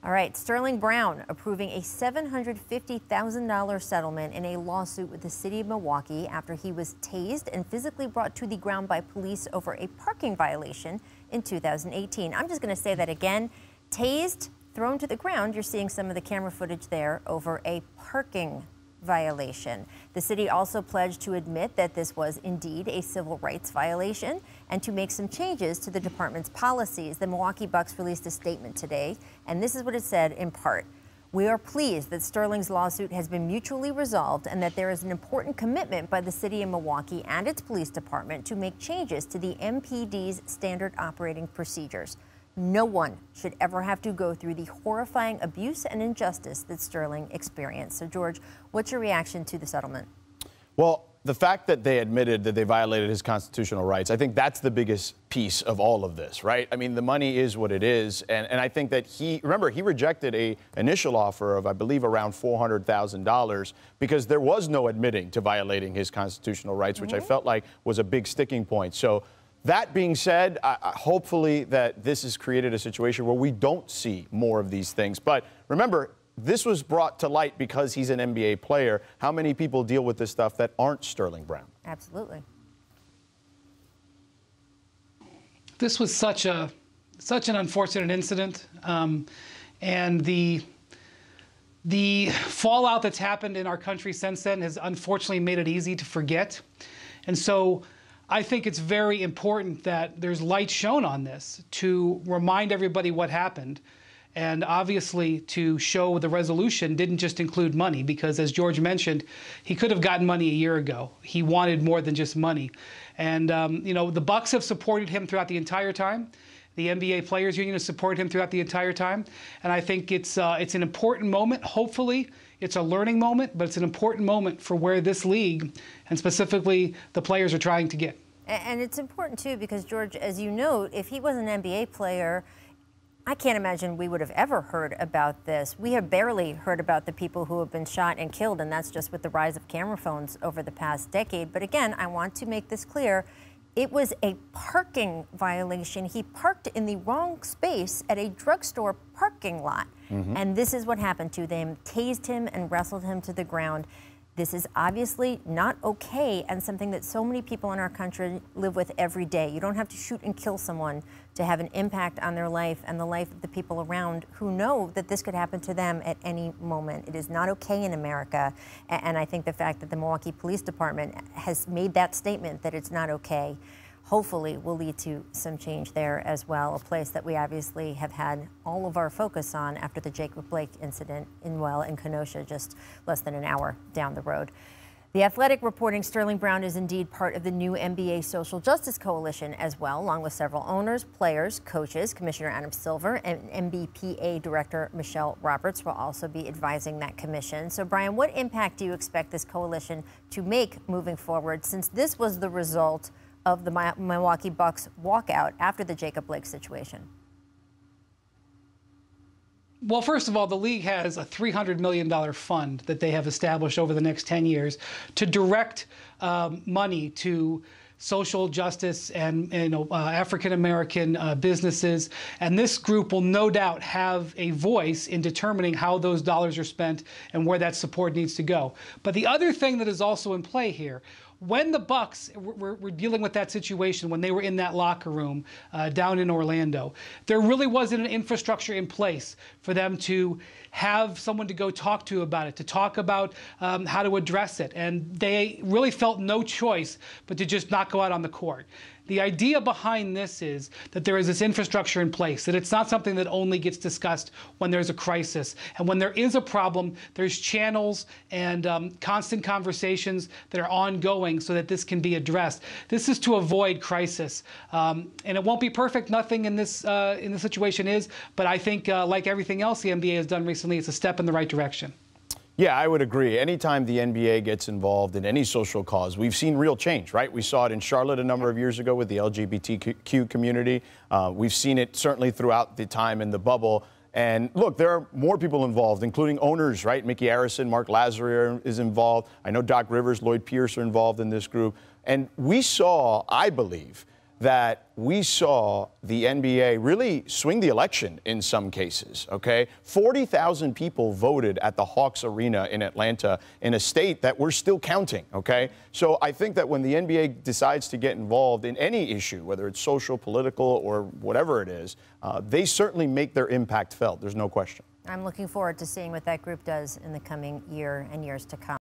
All right, Sterling Brown approving a $750,000 settlement in a lawsuit with the city of Milwaukee after he was tased and physically brought to the ground by police over a parking violation in 2018. I'm just going to say that again. Tased, thrown to the ground. You're seeing some of the camera footage there over a parking violation. The city also pledged to admit that this was indeed a civil rights violation and to make some changes to the department's policies. The Milwaukee Bucks released a statement today, and this is what it said in part. We are pleased that Sterling's lawsuit has been mutually resolved and that there is an important commitment by the city of Milwaukee and its police department to make changes to the MPD's standard operating procedures. No one should ever have to go through the horrifying abuse and injustice that Sterling experienced. So, George, what's your reaction to the settlement? Well, the fact that they admitted that they violated his constitutional rights, I think that's the biggest piece of all of this, right? I mean, the money is what it is. And I think that he rejected a initial offer of, I believe, around $400,000 because there was no admitting to violating his constitutional rights, which I felt like was a big sticking point. So, that being said, hopefully that this has created a situation where we don't see more of these things. But remember, this was brought to light because he's an NBA player. How many people deal with this stuff that aren't Sterling Brown? Absolutely. This was such an unfortunate incident, and the fallout that's happened in our country since then has unfortunately made it easy to forget. And so I think it's very important that there's light shown on this to remind everybody what happened, and obviously to show the resolution didn't just include money, because as George mentioned, he could have gotten money a year ago. He wanted more than just money. And you know, the Bucks have supported him throughout the entire time. The NBA Players Union has supported him throughout the entire time. And I think it's an important moment. Hopefully, it's a learning moment, but it's an important moment for where this league, and specifically the players, are trying to get. And it's important, too, because, George, as you note, if he was an NBA player, I can't imagine we would have ever heard about this. We have barely heard about the people who have been shot and killed, and that's just with the rise of camera phones over the past decade. But again, I want to make this clear. It was a parking violation. He parked in the wrong space at a drugstore parking lot. And this is what happened to them. Tased him and wrestled him to the ground. This is obviously not okay, and something that so many people in our country live with every day. You don't have to shoot and kill someone to have an impact on their life and the life of the people around who know that this could happen to them at any moment. It is not okay in America. And I think the fact that the Milwaukee Police Department has made that statement that it's not okay, hopefully will lead to some change there as well, a place that we obviously have had all of our focus on after the Jacob Blake incident in Kenosha, just less than an hour down the road. The Athletic reporting Sterling Brown is indeed part of the new NBA Social Justice Coalition as well, along with several owners, players, coaches. Commissioner Adam Silver and NBPA Director Michelle Roberts will also be advising that commission. So, Brian, what impact do you expect this coalition to make moving forward, since this was the result of the Milwaukee Bucks walkout after the Jacob Blake situation? Well, first of all, the league has a $300 million fund that they have established over the next 10 years to direct money to social justice and African-American businesses. And this group will no doubt have a voice in determining how those dollars are spent and where that support needs to go. But the other thing that is also in play here, when the Bucks were dealing with that situation, when they were in that locker room down in Orlando, there really wasn't an infrastructure in place for them to have someone to go talk to about it, to talk about how to address it. And they really felt no choice but to just not go out on the court. The idea behind this is that there is this infrastructure in place, that it's not something that only gets discussed when there's a crisis. And when there is a problem, there's channels and constant conversations that are ongoing so that this can be addressed. This is to avoid crisis. And it won't be perfect. Nothing in this situation is. But I think, like everything else the NBA has done recently, it's a step in the right direction. Yeah, I would agree. Anytime the NBA gets involved in any social cause, we've seen real change, right? We saw it in Charlotte a number of years ago with the LGBTQ community. We've seen it certainly throughout the time in the bubble. And look, there are more people involved, including owners, right? Mickey Arison, Mark Lazare is involved. I know Doc Rivers, Lloyd Pierce are involved in this group. And we saw, I believe, that we saw the NBA really swing the election in some cases, okay? 40,000 people voted at the Hawks Arena in Atlanta in a state that we're still counting, okay? So I think that when the NBA decides to get involved in any issue, whether it's social, political, or whatever it is, they certainly make their impact felt. There's no question. I'm looking forward to seeing what that group does in the coming year and years to come.